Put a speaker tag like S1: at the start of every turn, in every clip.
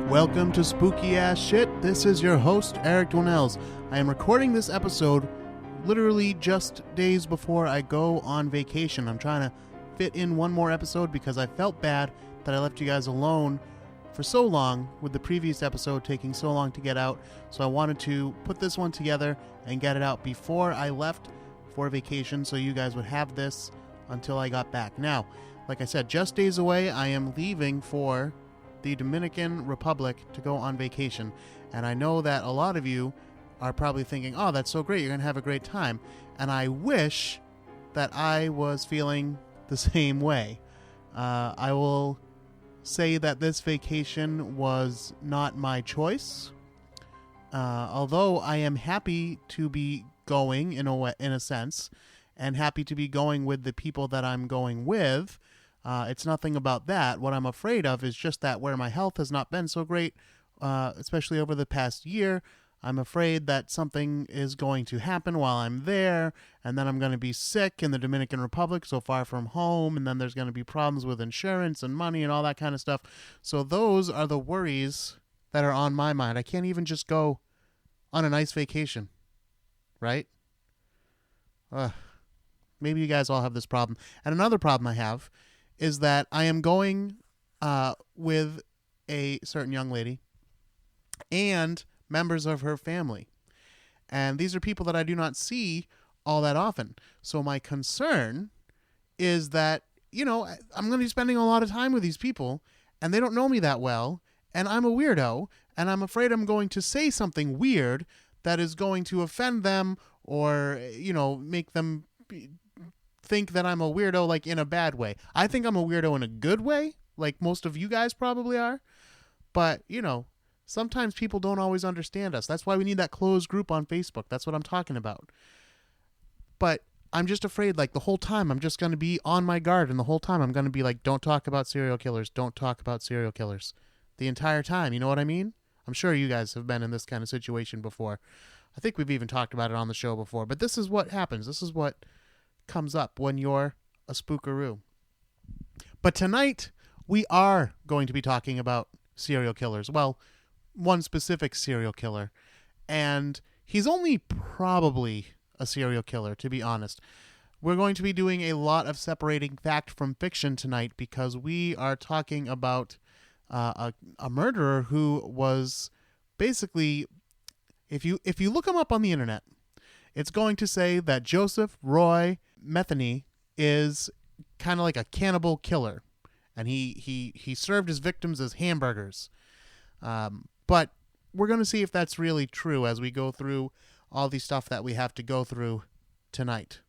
S1: Welcome to Spooky Ass Shit. This is your host, Eric Dwellnells. I am recording this episode literally just days before I go on vacation. I'm trying to fit in one more episode because I felt bad that I left you guys alone for so long with the previous episode taking so long to get out. So I wanted to put this one together and get it out before I left for vacation so you guys would have this until I got back. Now, like I said, just days away, I am leaving for the Dominican Republic to go on vacation. And I know that a lot of you are probably thinking, oh, that's so great, you're going to have a great time. And I wish that I was feeling the same way. I will say that this vacation was not my choice. Although I am happy to be going in a sense, and happy to be going with the people that I'm going with. It's nothing about that. What I'm afraid of is just that where my health has not been so great, especially over the past year, I'm afraid that something is going to happen while I'm there, and then I'm going to be sick in the Dominican Republic, so far from home, and then there's going to be problems with insurance and money and all that kind of stuff. So those are the worries that are on my mind. I can't even just go on a nice vacation, right? Maybe you guys all have this problem. And another problem I have is that I am going with a certain young lady and members of her family. And these are people that I do not see all that often. So my concern is that, I'm going to be spending a lot of time with these people, and they don't know me that well, and I'm a weirdo, and I'm afraid I'm going to say something weird that is going to offend them or, make them think that I'm a weirdo, like in a bad way. I think I'm a weirdo in a good way, like most of you guys probably are. But, sometimes people don't always understand us. That's why we need that closed group on Facebook. That's what I'm talking about. But I'm just afraid, like, the whole time I'm just going to be on my guard, and the whole time I'm going to be like, don't talk about serial killers. Don't talk about serial killers. The entire time. You know what I mean? I'm sure you guys have been in this kind of situation before. I think we've even talked about it on the show before. But this is what happens. This is what comes up when you're a spookaroo. But tonight, we are going to be talking about serial killers. Well, one specific serial killer. And he's only probably a serial killer, to be honest. We're going to be doing a lot of separating fact from fiction tonight because we are talking about a murderer who was basically, if you look him up on the internet, it's going to say that Joseph Metheny is kind of like a cannibal killer, and he served his victims as hamburgers. But we're going to see if that's really true as we go through all the stuff that we have to go through tonight.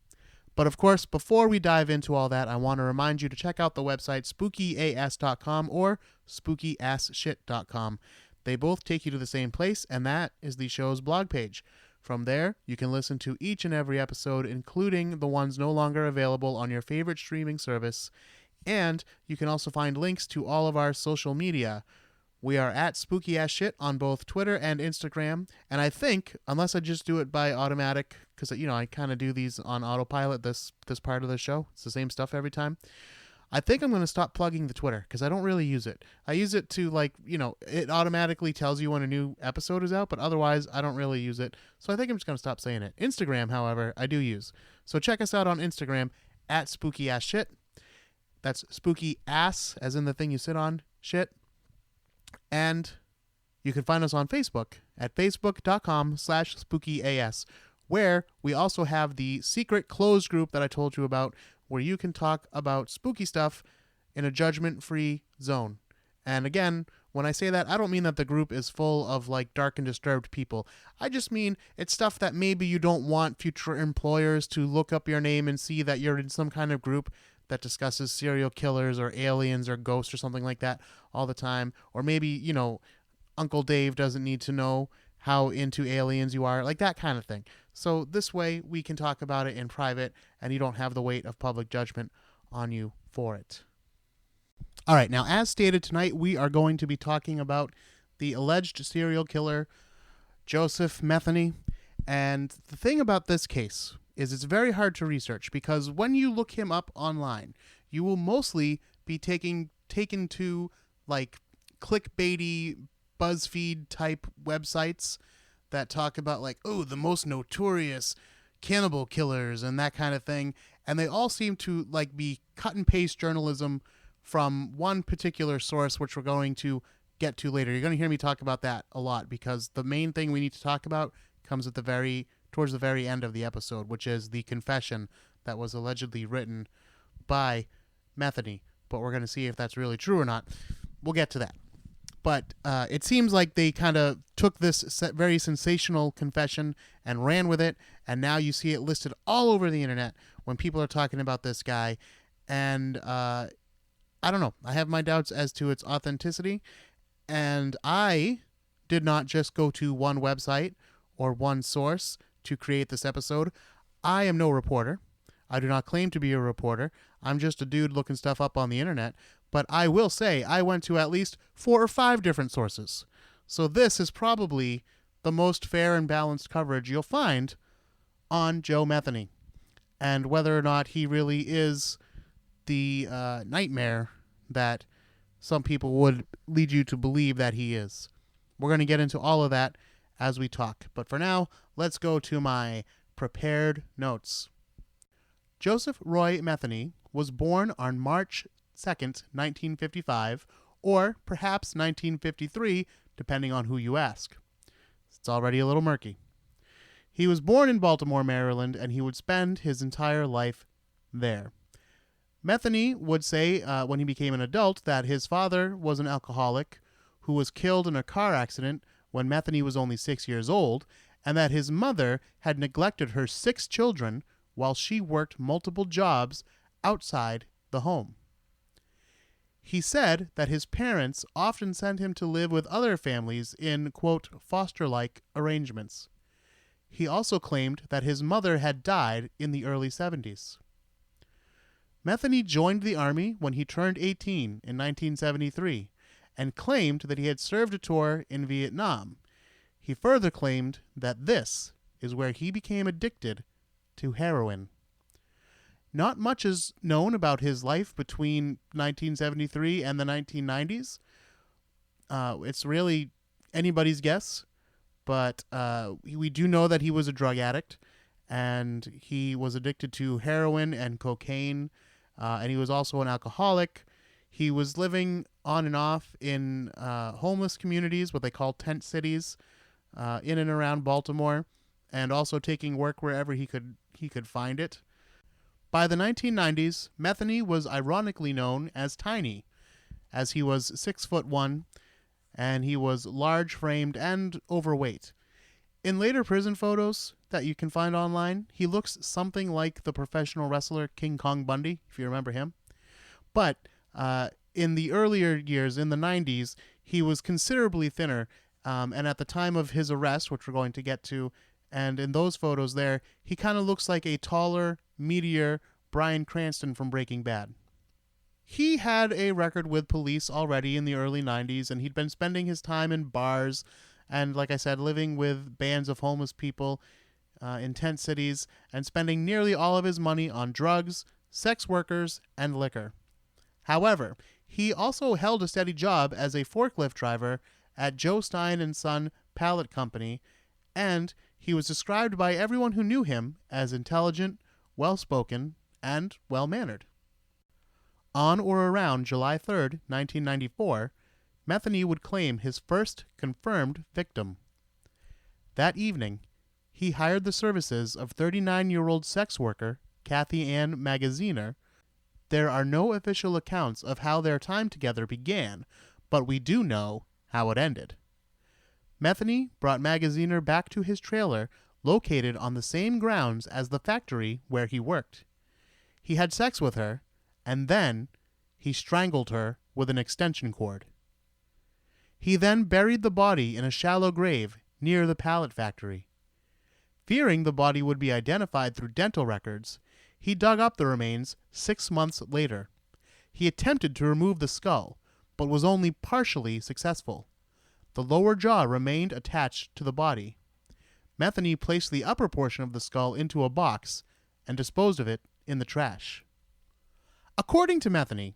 S1: But of course, before we dive into all that, I want to remind you to check out the website spookyas.com or spookyasshit.com. They both take you to the same place, and that is the show's blog page. From there, you can listen to each and every episode, including the ones no longer available on your favorite streaming service. And you can also find links to all of our social media. We are at Spooky Ass Shit on both Twitter and Instagram. And I think, unless I just do it by automatic, because, I kind of do these on autopilot, this part of the show. It's the same stuff every time. I think I'm going to stop plugging the Twitter because I don't really use it. I use it to, it automatically tells you when a new episode is out, but otherwise I don't really use it. So I think I'm just going to stop saying it. Instagram, however, I do use. So check us out on Instagram at Spooky Ass Shit. That's Spooky Ass, as in the thing you sit on, shit. And you can find us on Facebook at facebook.com/spookyas, where we also have the secret closed group that I told you about, where you can talk about spooky stuff in a judgment-free zone. And again, when I say that, I don't mean that the group is full of dark and disturbed people. I just mean it's stuff that maybe you don't want future employers to look up your name and see that you're in some kind of group that discusses serial killers or aliens or ghosts or something like that all the time. Or maybe, Uncle Dave doesn't need to know how into aliens you are, like that kind of thing. So this way we can talk about it in private and you don't have the weight of public judgment on you for it. All right, now as stated tonight, we are going to be talking about the alleged serial killer, Joseph Metheny. And the thing about this case is it's very hard to research because when you look him up online, you will mostly be taken to clickbaity BuzzFeed type websites that talk about like, oh, the most notorious cannibal killers and that kind of thing. And they all seem to like be cut and paste journalism from one particular source, which we're going to get to later. You're going to hear me talk about that a lot because the main thing we need to talk about comes at towards the very end of the episode, which is the confession that was allegedly written by Metheny. But we're going to see if that's really true or not. We'll get to that. But it seems like they kind of took this very sensational confession and ran with it, and now you see it listed all over the internet when people are talking about this guy. And I don't know. I have my doubts as to its authenticity, and I did not just go to one website or one source to create this episode. I am no reporter. I do not claim to be a reporter. I'm just a dude looking stuff up on the internet. But I will say I went to at least 4 or 5 different sources. So this is probably the most fair and balanced coverage you'll find on Joe Metheny and whether or not he really is the nightmare that some people would lead you to believe that he is. We're going to get into all of that as we talk. But for now, let's go to my prepared notes. Joseph Roy Metheny was born on March 2nd, 1955, or perhaps 1953, depending on who you ask. It's already a little murky. He was born in Baltimore, Maryland, and he would spend his entire life there. Metheny would say when he became an adult that his father was an alcoholic who was killed in a car accident when Metheny was only 6 years old, and that his mother had neglected her 6 children while she worked multiple jobs outside the home. He said that his parents often sent him to live with other families in, quote, foster-like arrangements. He also claimed that his mother had died in the early 70s. Metheny joined the Army when he turned 18 in 1973 and claimed that he had served a tour in Vietnam. He further claimed that this is where he became addicted to heroin. Not much is known about his life between 1973 and the 1990s. It's really anybody's guess, but we do know that he was a drug addict, and he was addicted to heroin and cocaine, and he was also an alcoholic. He was living on and off in homeless communities, what they call tent cities, in and around Baltimore, and also taking work wherever he could find it. By the 1990s, Metheny was ironically known as Tiny, as he was 6'1", and he was large-framed and overweight. In later prison photos that you can find online, he looks something like the professional wrestler King Kong Bundy, if you remember him. But in the earlier years, in the 90s, he was considerably thinner, and at the time of his arrest, which we're going to get to, and in those photos there, he kind of looks like a taller, meatier Bryan Cranston from Breaking Bad. He had a record with police already in the early 90s, and he'd been spending his time in bars and, like I said, living with bands of homeless people in tent cities and spending nearly all of his money on drugs, sex workers, and liquor. However, he also held a steady job as a forklift driver at Joe Stein & Son Pallet Company, and he was described by everyone who knew him as intelligent, well-spoken, and well-mannered. On or around July 3rd, 1994, Metheny would claim his first confirmed victim. That evening, he hired the services of 39-year-old sex worker Kathy Ann Magaziner. There are no official accounts of how their time together began, but we do know how it ended. Metheny brought Magaziner back to his trailer located on the same grounds as the factory where he worked. He had sex with her, and then he strangled her with an extension cord. He then buried the body in a shallow grave near the pallet factory. Fearing the body would be identified through dental records, he dug up the remains 6 months later. He attempted to remove the skull, but was only partially successful. The lower jaw remained attached to the body. Metheny placed the upper portion of the skull into a box and disposed of it in the trash. According to Metheny,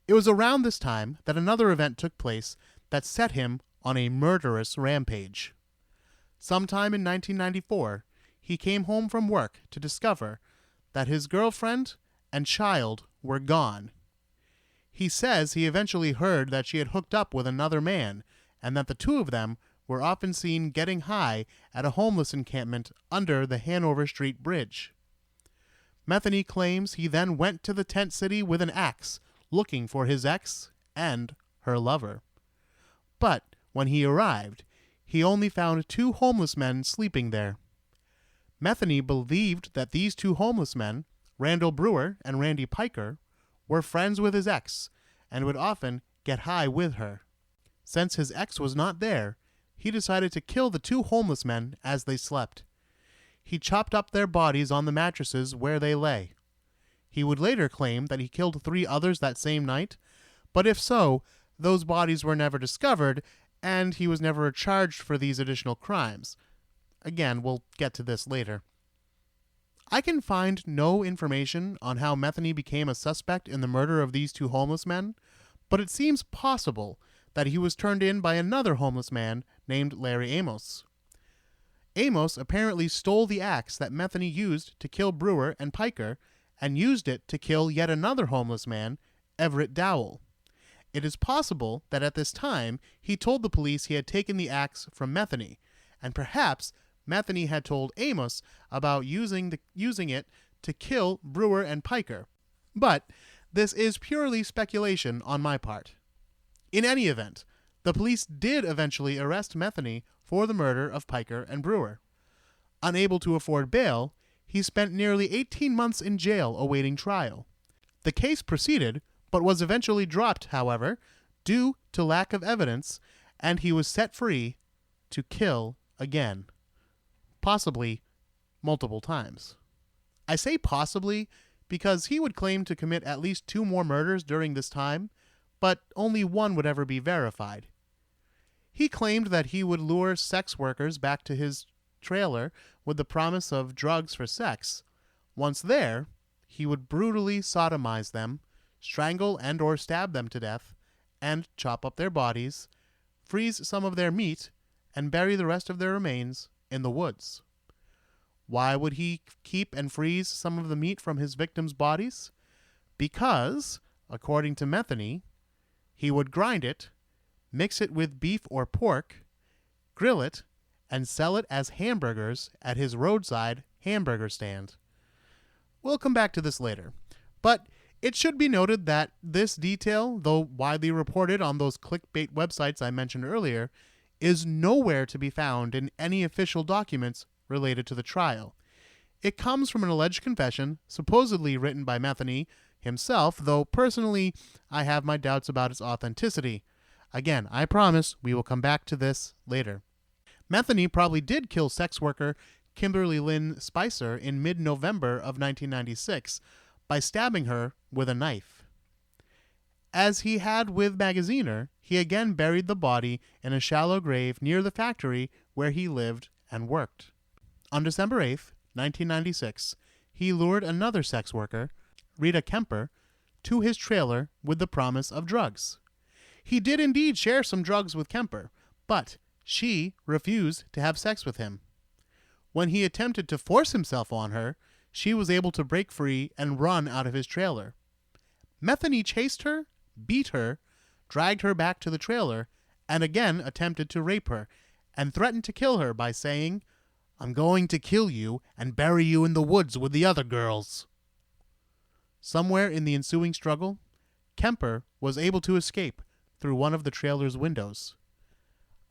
S1: it was around this time that another event took place that set him on a murderous rampage. Sometime in 1994, he came home from work to discover that his girlfriend and child were gone. He says he eventually heard that she had hooked up with another man and that the two of them were often seen getting high at a homeless encampment under the Hanover Street Bridge. Metheny claims he then went to the tent city with an axe, looking for his ex and her lover. But when he arrived, he only found two homeless men sleeping there. Metheny believed that these two homeless men, Randall Brewer and Randy Piker, were friends with his ex and would often get high with her. Since his ex was not there, he decided to kill the two homeless men as they slept. He chopped up their bodies on the mattresses where they lay. He would later claim that he killed 3 others that same night, but if so, those bodies were never discovered, and he was never charged for these additional crimes. Again, we'll get to this later. I can find no information on how Metheny became a suspect in the murder of these two homeless men, but it seems possible that he was turned in by another homeless man named Larry Amos. Amos apparently stole the axe that Metheny used to kill Brewer and Piker and used it to kill yet another homeless man, Everett Dowell. It is possible that at this time he told the police he had taken the axe from Metheny, and perhaps Metheny had told Amos about using it to kill Brewer and Piker. But this is purely speculation on my part. In any event, the police did eventually arrest Metheny for the murder of Piker and Brewer. Unable to afford bail, he spent nearly 18 months in jail awaiting trial. The case proceeded, but was eventually dropped, however, due to lack of evidence, and he was set free to kill again. Possibly multiple times. I say possibly because he would claim to commit at least 2 more murders during this time, but only one would ever be verified. He claimed that he would lure sex workers back to his trailer with the promise of drugs for sex. Once there, he would brutally sodomize them, strangle and or stab them to death, and chop up their bodies, freeze some of their meat, and bury the rest of their remains in the woods. Why would he keep and freeze some of the meat from his victims' bodies? Because, according to Metheny, he would grind it, mix it with beef or pork, grill it, and sell it as hamburgers at his roadside hamburger stand. We'll come back to this later, but it should be noted that this detail, though widely reported on those clickbait websites I mentioned earlier, is nowhere to be found in any official documents related to the trial. It comes from an alleged confession, supposedly written by Metheny himself, though personally I have my doubts about its authenticity. Again, I promise we will come back to this later. Metheny probably did kill sex worker Kimberly Lynn Spicer in mid-November of 1996 by stabbing her with a knife. As he had with Magaziner, he again buried the body in a shallow grave near the factory where he lived and worked. On December 8, 1996, he lured another sex worker, Rita Kemper, to his trailer with the promise of drugs. He did indeed share some drugs with Kemper, but she refused to have sex with him. When he attempted to force himself on her, she was able to break free and run out of his trailer. Metheny chased her, beat her, dragged her back to the trailer, and again attempted to rape her, and threatened to kill her by saying, "I'm going to kill you and bury you in the woods with the other girls." Somewhere in the ensuing struggle, Kemper was able to escape through one of the trailer's windows.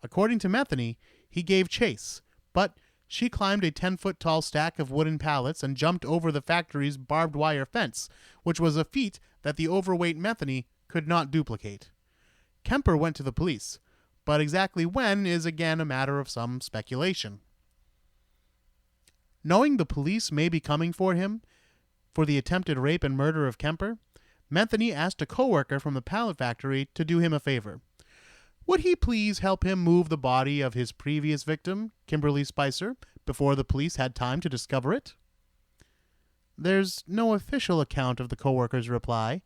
S1: According to Metheny, he gave chase, but she climbed a 10-foot-tall stack of wooden pallets and jumped over the factory's barbed wire fence, which was a feat that the overweight Metheny could not duplicate. Kemper went to the police, but exactly when is again a matter of some speculation. Knowing the police may be coming for him for the attempted rape and murder of Kemper, Metheny asked a coworker from the pallet factory to do him a favor. Would he please help him move the body of his previous victim, Kimberly Spicer, before the police had time to discover it? There's no official account of the coworker's reply,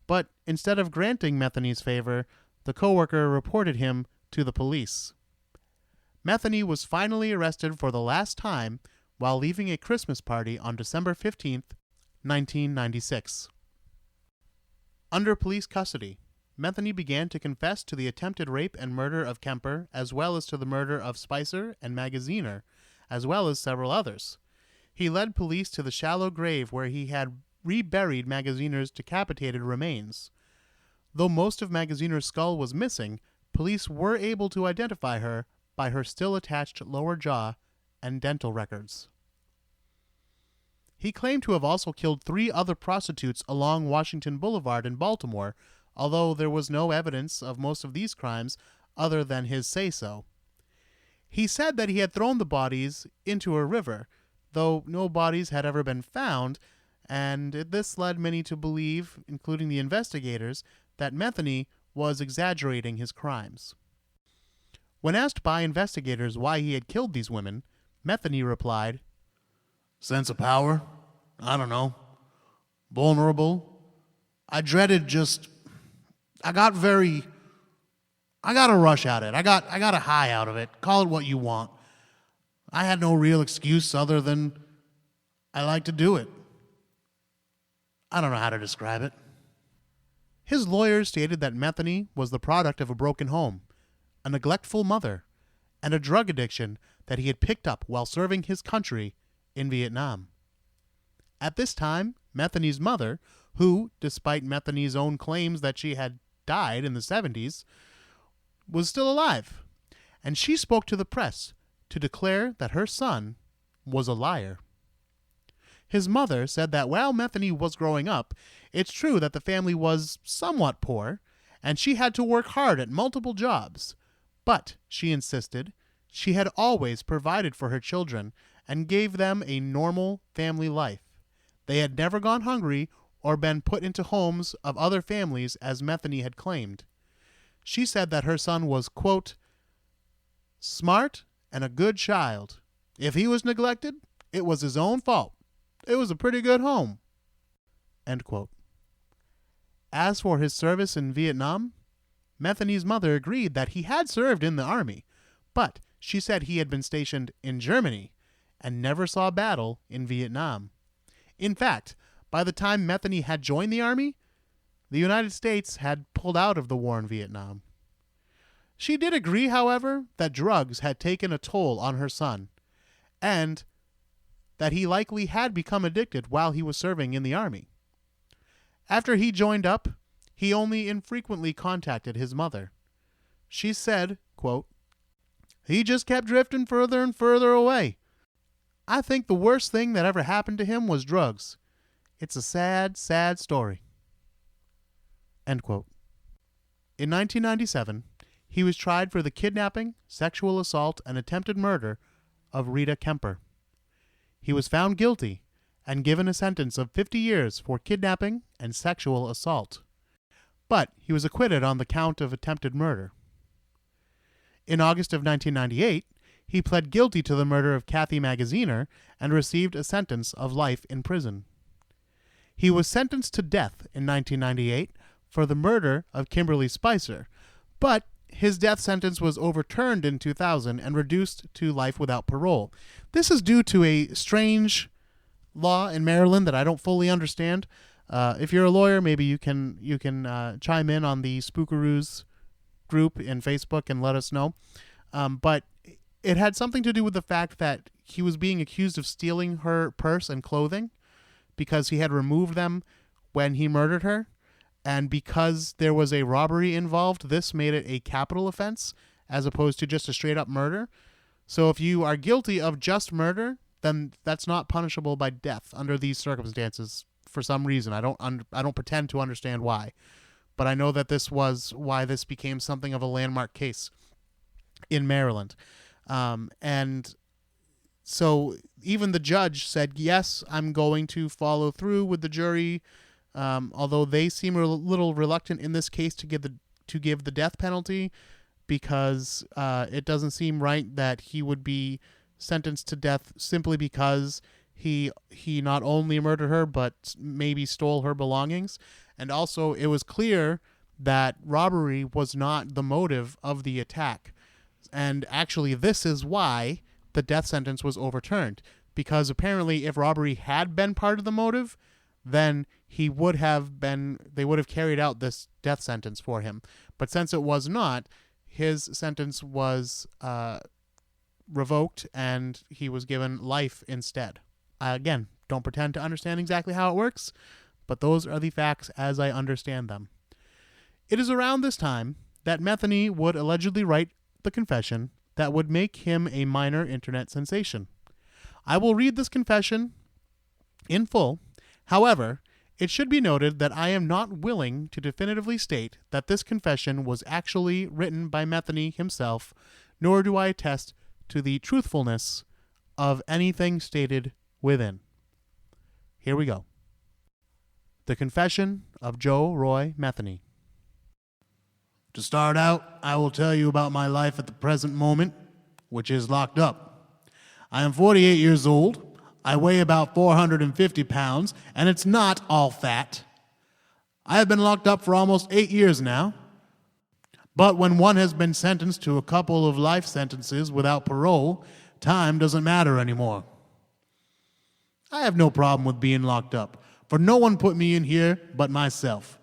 S1: but instead of granting Metheny's favor, the coworker reported him to the police. Metheny was finally arrested for the last time while leaving a Christmas party on December 15th, 1996. Under police custody, Metheny began to confess to the attempted rape and murder of Kemper, as well as to the murder of Spicer and Magaziner, as well as several others. He led police to the shallow grave where he had reburied Magaziner's decapitated remains. Though most of Magaziner's skull was missing, police were able to identify her by her still attached lower jaw and dental records. He claimed to have also killed 3 other prostitutes along Washington Boulevard in Baltimore, although there was no evidence of most of these crimes other than his say-so. He said that he had thrown the bodies into a river, though no bodies had ever been found, and this led many to believe, including the investigators, that Metheny was exaggerating his crimes. When asked by investigators why he had killed these women, Metheny replied, "Sense of power? I don't know. Vulnerable. I dreaded I got a rush out of it. I got a high out of it. Call it what you want. I had no real excuse other than I like to do it. I don't know how to describe it." His lawyers stated that Metheny was the product of a broken home, a neglectful mother, and a drug addiction that he had picked up while serving his country in Vietnam. At this time, Metheny's mother, who, despite Metheny's own claims that she had died in the 70s, was still alive, and she spoke to the press to declare that her son was a liar. His mother said that while Metheny was growing up, it's true that the family was somewhat poor, and she had to work hard at multiple jobs, but, she insisted, she had always provided for her children and gave them a normal family life. They had never gone hungry or been put into homes of other families as Metheny had claimed. She said that her son was, quote, "smart and a good child. If he was neglected, it was his own fault. It was a pretty good home." End quote. As for his service in Vietnam, Metheny's mother agreed that he had served in the army, but she said he had been stationed in Germany and never saw battle in Vietnam. In fact, by the time Metheny had joined the army, the United States had pulled out of the war in Vietnam. She did agree, however, that drugs had taken a toll on her son, and that he likely had become addicted while he was serving in the army. After he joined up, he only infrequently contacted his mother. She said, quote, "He just kept drifting further and further away. I think the worst thing that ever happened to him was drugs. It's a sad, sad story." End quote. In 1997, he was tried for the kidnapping, sexual assault, and attempted murder of Rita Kemper. He was found guilty and given a sentence of 50 years for kidnapping and sexual assault. But he was acquitted on the count of attempted murder. In August of 1998, he pled guilty to the murder of Kathy Magaziner and received a sentence of life in prison. He was sentenced to death in 1998 for the murder of Kimberly Spicer, but his death sentence was overturned in 2000 and reduced to life without parole. This is due to a strange law in Maryland that I don't fully understand. If you're a lawyer, maybe you can chime in on the Spookaroos group in Facebook and let us know. But it had something to do with the fact that he was being accused of stealing her purse and clothing because he had removed them when he murdered her. And because there was a robbery involved, this made it a capital offense as opposed to just a straight-up murder. So if you are guilty of just murder, then that's not punishable by death under these circumstances for some reason. I don't pretend to understand why. But I know that this was why this became something of a landmark case in Maryland. And so even the judge said, yes, I'm going to follow through with the jury, although they seem a little reluctant in this case to give the death penalty because it doesn't seem right that he would be sentenced to death simply because he not only murdered her but maybe stole her belongings. And also it was clear that robbery was not the motive of the attack. And actually, this is why the death sentence was overturned. Because apparently, if robbery had been part of the motive, then they would have carried out this death sentence for him. But since it was not, his sentence was revoked and he was given life instead. Again, don't pretend to understand exactly how it works, but those are the facts as I understand them. It is around this time that Metheny would allegedly write the confession that would make him a minor internet sensation. I will read this confession in full. However, it should be noted that I am not willing to definitively state that this confession was actually written by Metheny himself, nor do I attest to the truthfulness of anything stated within. Here we go. The Confession of Joe Roy Metheny. To start out, I will tell you about my life at the present moment, which is locked up. I am 48 years old. I weigh about 450 pounds, and it's not all fat. I have been locked up for almost 8 years now. But when one has been sentenced to a couple of life sentences without parole, time doesn't matter anymore. I have no problem with being locked up, for no one put me in here but myself.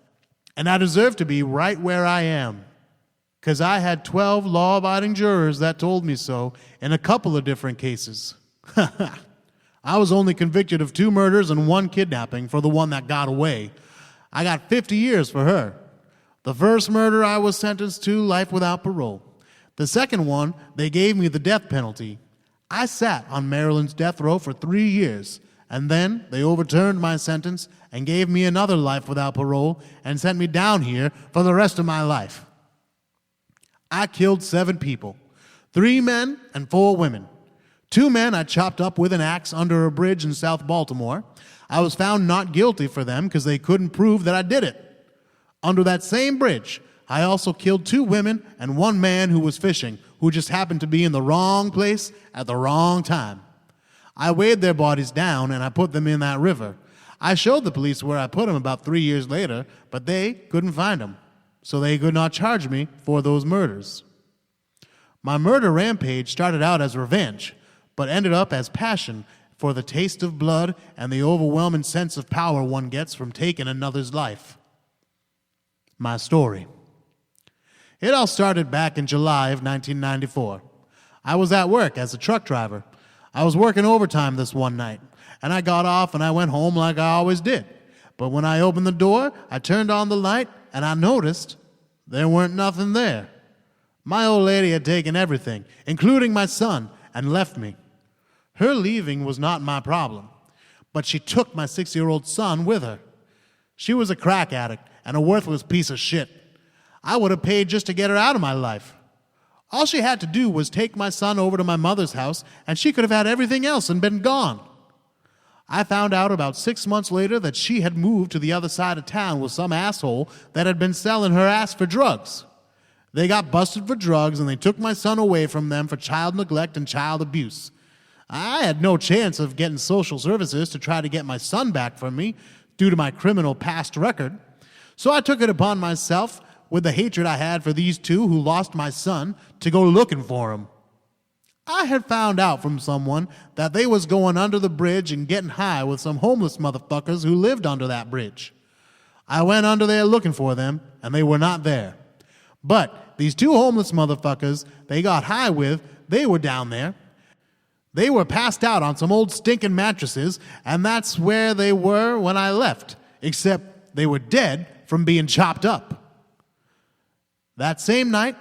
S1: And I deserve to be right where I am, because I had 12 law-abiding jurors that told me so in a couple of different cases. I was only convicted of 2 murders and 1 kidnapping for the one that got away. I got 50 years for her. The first murder I was sentenced to life without parole. The second one, they gave me the death penalty. I sat on Maryland's death row for 3 years, and then they overturned my sentence and gave me another life without parole and sent me down here for the rest of my life. I killed 7 people, 3 men and 4 women. 2 men I chopped up with an axe under a bridge in South Baltimore. I was found not guilty for them because they couldn't prove that I did it. Under that same bridge, I also killed 2 women and 1 man who was fishing, who just happened to be in the wrong place at the wrong time. I weighed their bodies down and I put them in that river. I showed the police where I put them about 3 years later, but they couldn't find them, so they could not charge me for those murders. My murder rampage started out as revenge, but ended up as passion for the taste of blood and the overwhelming sense of power one gets from taking another's life. My story. It all started back in July of 1994. I was at work as a truck driver. I was working overtime this one night, and I got off and I went home like I always did. But when I opened the door, I turned on the light, and I noticed there weren't nothing there. My old lady had taken everything, including my son, and left me. Her leaving was not my problem, but she took my 6-year-old son with her. She was a crack addict and a worthless piece of shit. I would have paid just to get her out of my life. All she had to do was take my son over to my mother's house, and she could have had everything else and been gone. I found out about 6 months later that she had moved to the other side of town with some asshole that had been selling her ass for drugs. They got busted for drugs, and they took my son away from them for child neglect and child abuse. I had no chance of getting social services to try to get my son back from me due to my criminal past record. So I took it upon myself, with the hatred I had for these 2 who lost my son, to go looking for him. I had found out from someone that they was going under the bridge and getting high with some homeless motherfuckers who lived under that bridge. I went under there looking for them, and they were not there. But these 2 homeless motherfuckers they got high with, they were down there. They were passed out on some old stinking mattresses, and that's where they were when I left, except they were dead from being chopped up. That same night,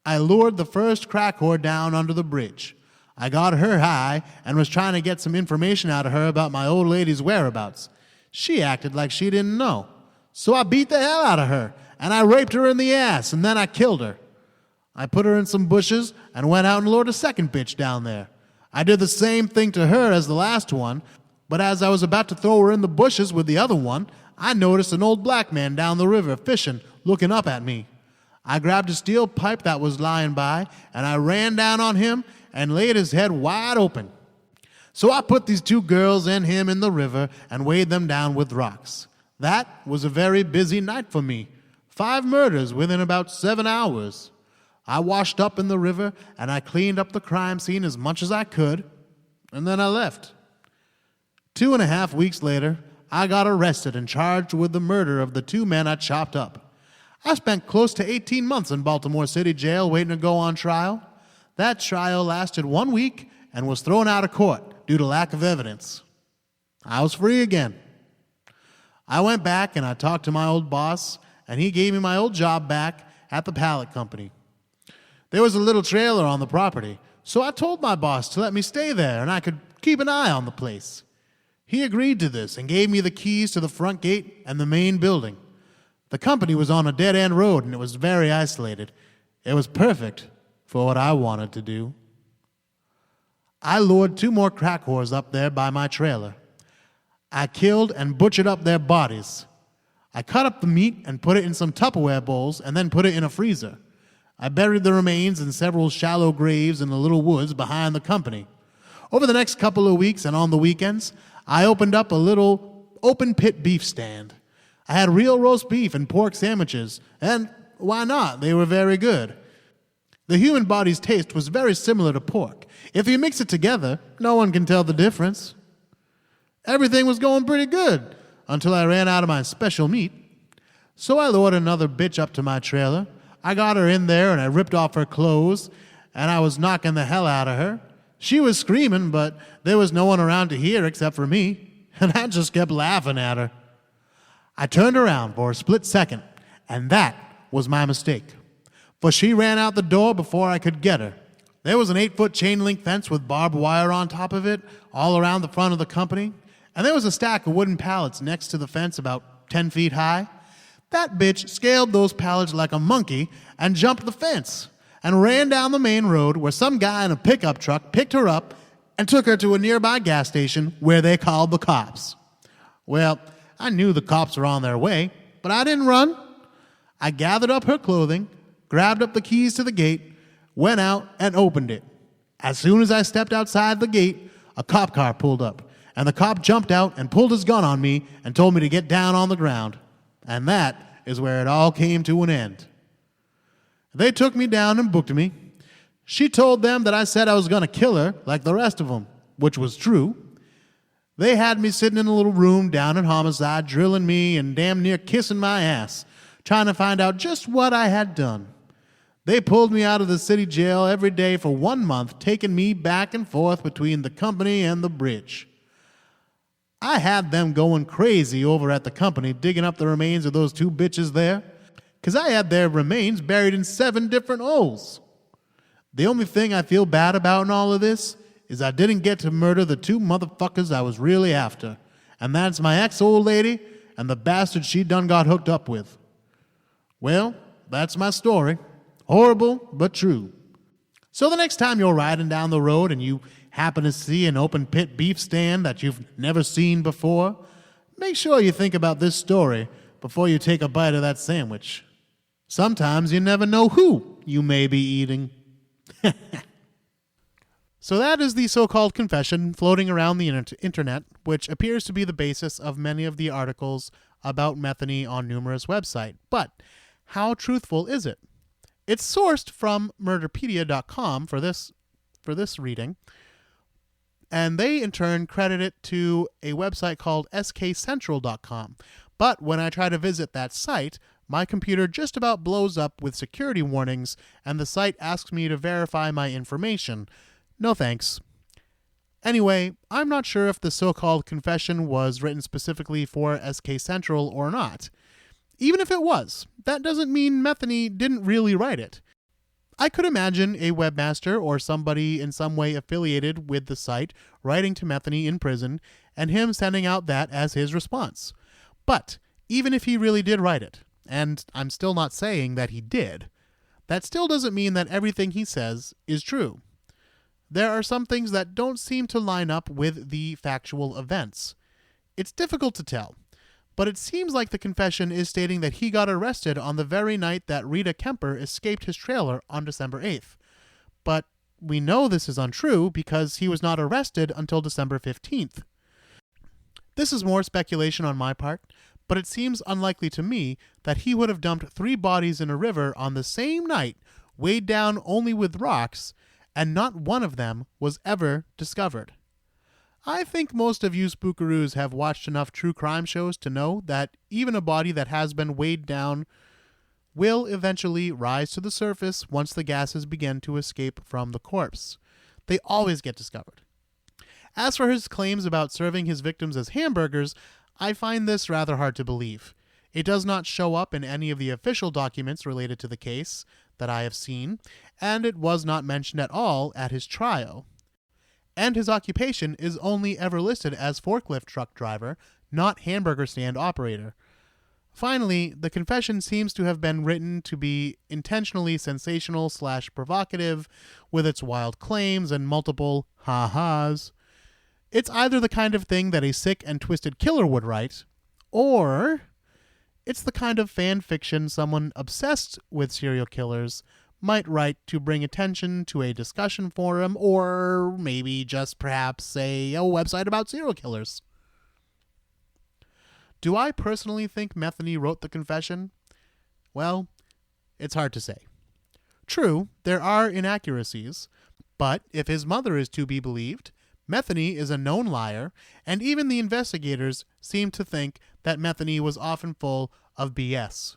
S1: I lured the first crack whore down under the bridge. I got her high and was trying to get some information out of her about my old lady's whereabouts. She acted like she didn't know. So I beat the hell out of her, and I raped her in the ass, and then I killed her. I put her in some bushes and went out and lured a second bitch down there. I did the same thing to her as the last one, but as I was about to throw her in the bushes with the other one, I noticed an old black man down the river fishing, looking up at me. I grabbed a steel pipe that was lying by, and I ran down on him and laid his head wide open. So I put these 2 girls and him in the river and weighed them down with rocks. That was a very busy night for me. 5 murders within about 7 hours. I washed up in the river and I cleaned up the crime scene as much as I could, and then I left. 2.5 weeks later, I got arrested and charged with the murder of the 2 men I chopped up. I spent close to 18 months in Baltimore City Jail waiting to go on trial. That trial lasted 1 week and was thrown out of court due to lack of evidence. I was free again. I went back and I talked to my old boss, and he gave me my old job back at the pallet company. There was a little trailer on the property, so I told my boss to let me stay there and I could keep an eye on the place. He agreed to this and gave me the keys to the front gate and the main building. The company was on a dead-end road and it was very isolated. It was perfect for what I wanted to do. I lured 2 more crack whores up there by my trailer. I killed and butchered up their bodies. I cut up the meat and put it in some Tupperware bowls and then put it in a freezer. I buried the remains in several shallow graves in the little woods behind the company. Over the next couple of weeks and on the weekends, I opened up a little open-pit beef stand. I had real roast beef and pork sandwiches, and why not? They were very good. The human body's taste was very similar to pork. If you mix it together, no one can tell the difference. Everything was going pretty good until I ran out of my special meat. So I lured another bitch up to my trailer. I got her in there and I ripped off her clothes, and I was knocking the hell out of her. She was screaming, but there was no one around to hear except for me, and I just kept laughing at her. I turned around for a split second, and that was my mistake, for she ran out the door before I could get her. There was an 8-foot chain-link fence with barbed wire on top of it all around the front of the company, and there was a stack of wooden pallets next to the fence about 10 feet high. That bitch scaled those pallets like a monkey and jumped the fence and ran down the main road where some guy in a pickup truck picked her up and took her to a nearby gas station where they called the cops. Well, I knew the cops were on their way, but I didn't run. I gathered up her clothing, grabbed up the keys to the gate, went out and opened it. As soon as I stepped outside the gate, a cop car pulled up, and the cop jumped out and pulled his gun on me and told me to get down on the ground. And that is where it all came to an end. They took me down and booked me. She told them that I said I was going to kill her like the rest of them, which was true. They had me sitting in a little room down in homicide, drilling me and damn near kissing my ass, trying to find out just what I had done. They pulled me out of the city jail every day for 1 month, taking me back and forth between the company and the bridge. I had them going crazy over at the company, digging up the remains of those 2 bitches there, because I had their remains buried in 7 different holes. The only thing I feel bad about in all of this is I didn't get to murder the 2 motherfuckers I was really after, and that's my ex-old lady and the bastard she done got hooked up with. Well, that's my story. Horrible, but true. So the next time you're riding down the road and you happen to see an open pit beef stand that you've never seen before, make sure you think about this story before you take a bite of that sandwich. Sometimes you never know who you may be eating. So that is the so-called confession floating around the internet, which appears to be the basis of many of the articles about Metheny on numerous websites. But how truthful is it? It's sourced from murderpedia.com for this reading, and they in turn credit it to a website called skcentral.com. But when I try to visit that site, my computer just about blows up with security warnings, and the site asks me to verify my information. No thanks. Anyway, I'm not sure if the so-called confession was written specifically for SK Central or not. Even if it was, that doesn't mean Metheny didn't really write it. I could imagine a webmaster or somebody in some way affiliated with the site writing to Metheny in prison and him sending out that as his response. But even if he really did write it, and I'm still not saying that he did, that still doesn't mean that everything he says is true. There are some things that don't seem to line up with the factual events. It's difficult to tell, but it seems like the confession is stating that he got arrested on the very night that Rita Kemper escaped his trailer on December 8th. But we know this is untrue because he was not arrested until December 15th. This is more speculation on my part, but it seems unlikely to me that he would have dumped 3 bodies in a river on the same night, weighed down only with rocks, and not one of them was ever discovered. I think most of you spookaroos have watched enough true crime shows to know that even a body that has been weighed down will eventually rise to the surface once the gases begin to escape from the corpse. They always get discovered. As for his claims about serving his victims as hamburgers, I find this rather hard to believe. It does not show up in any of the official documents related to the case that I have seen, and it was not mentioned at all at his trial. And his occupation is only ever listed as forklift truck driver, not hamburger stand operator. Finally, the confession seems to have been written to be intentionally sensational/provocative, with its wild claims and multiple ha-has. It's either the kind of thing that a sick and twisted killer would write, or it's the kind of fan fiction someone obsessed with serial killers might write to bring attention to a discussion forum, or maybe just perhaps a website about serial killers. Do I personally think Metheny wrote the confession? Well, it's hard to say. True, there are inaccuracies, but if his mother is to be believed, Metheny is a known liar, and even the investigators seem to think that Metheny was often full of BS.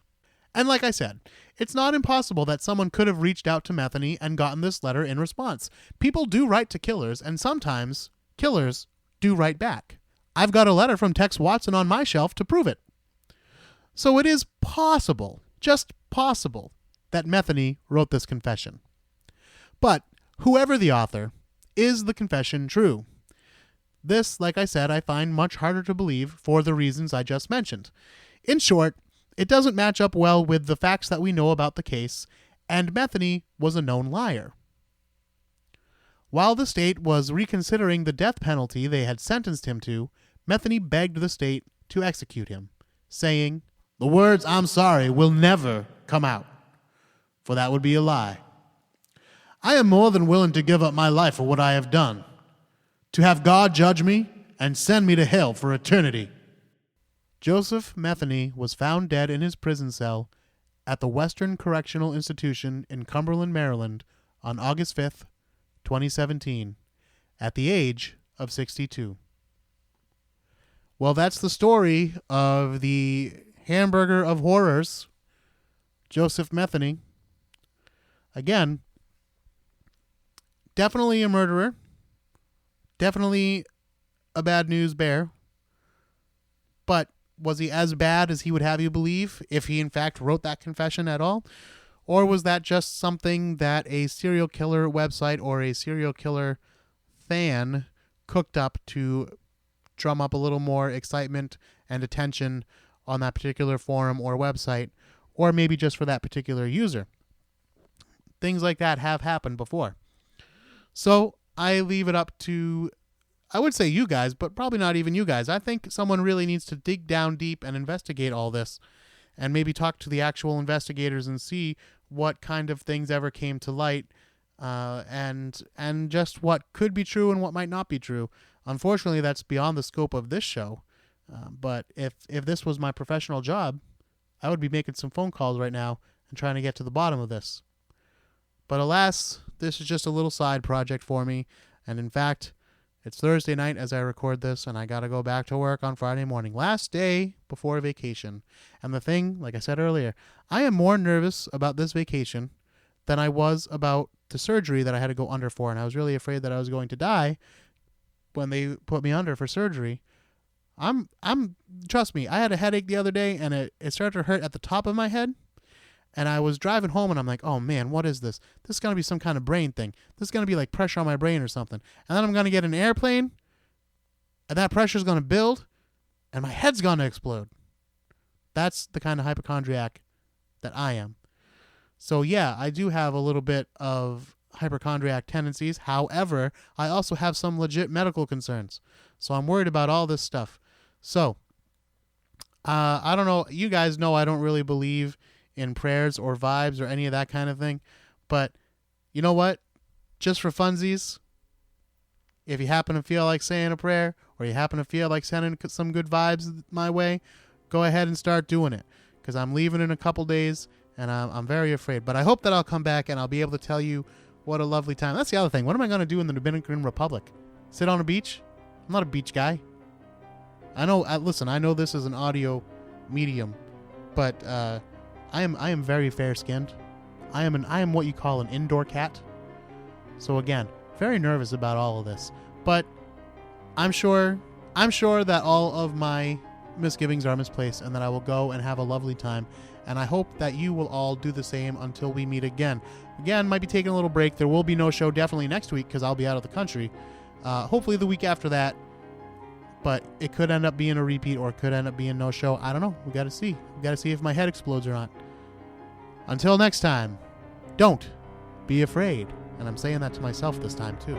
S1: And like I said, it's not impossible that someone could have reached out to Metheny and gotten this letter in response. People do write to killers, and sometimes killers do write back. I've got a letter from Tex Watson on my shelf to prove it. So it is possible, just possible, that Metheny wrote this confession. But whoever the author, is the confession true? This, like I said, I find much harder to believe for the reasons I just mentioned. In short, it doesn't match up well with the facts that we know about the case, and Metheny was a known liar. While the state was reconsidering the death penalty they had sentenced him to, Metheny begged the state to execute him, saying, "The words 'I'm sorry' will never come out, for that would be a lie. I am more than willing to give up my life for what I have done, to have God judge me and send me to hell for eternity." Joseph Metheny was found dead in his prison cell at the Western Correctional Institution in Cumberland, Maryland, on August 5th, 2017, at the age of 62. Well, that's the story of the hamburger of horrors, Joseph Metheny. Again, definitely a murderer, definitely a bad news bear, but was he as bad as he would have you believe if he in fact wrote that confession at all? Or was that just something that a serial killer website or a serial killer fan cooked up to drum up a little more excitement and attention on that particular forum or website, or maybe just for that particular user? Things like that have happened before. So I leave it up to, I would say you guys, but probably not even you guys. I think someone really needs to dig down deep and investigate all this, and maybe talk to the actual investigators and see what kind of things ever came to light, and just what could be true and what might not be true. Unfortunately, that's beyond the scope of this show. But if this was my professional job, I would be making some phone calls right now and trying to get to the bottom of this. But alas, this is just a little side project for me, and in fact, it's Thursday night as I record this, and I got to go back to work on Friday morning, last day before vacation. And the thing, like I said earlier, I am more nervous about this vacation than I was about the surgery that I had to go under for, and I was really afraid that I was going to die when they put me under for surgery. Trust me, I had a headache the other day, and it started to hurt at the top of my head. And I was driving home, and I'm like, oh, man, what is this? This is going to be some kind of brain thing. This is going to be like pressure on my brain or something. And then I'm going to get an airplane, and that pressure is going to build, and my head's going to explode. That's the kind of hypochondriac that I am. So, yeah, I do have a little bit of hypochondriac tendencies. However, I also have some legit medical concerns. So I'm worried about all this stuff. So, I don't know. You guys know I don't really believe in prayers or vibes or any of that kind of thing. But you know what? Just for funsies, if you happen to feel like saying a prayer or you happen to feel like sending some good vibes my way, go ahead and start doing it, because I'm leaving in a couple days, and I'm very afraid. But I hope that I'll come back and I'll be able to tell you what a lovely time. That's the other thing. What am I going to do in the Dominican Republic? Sit on a beach? I'm not a beach guy. I know. Listen, I know this is an audio medium, but I am very fair skinned. I am what you call an indoor cat. So again, very nervous about all of this, but I'm sure that all of my misgivings are misplaced, and that I will go and have a lovely time. And I hope that you will all do the same until we meet again. Again, might be taking a little break. There will be no show definitely next week because I'll be out of the country. Hopefully the week after that. But it could end up being a repeat, or it could end up being no show. I don't know. We got to see. We got to see if my head explodes or not. Until next time, don't be afraid. And I'm saying that to myself this time too.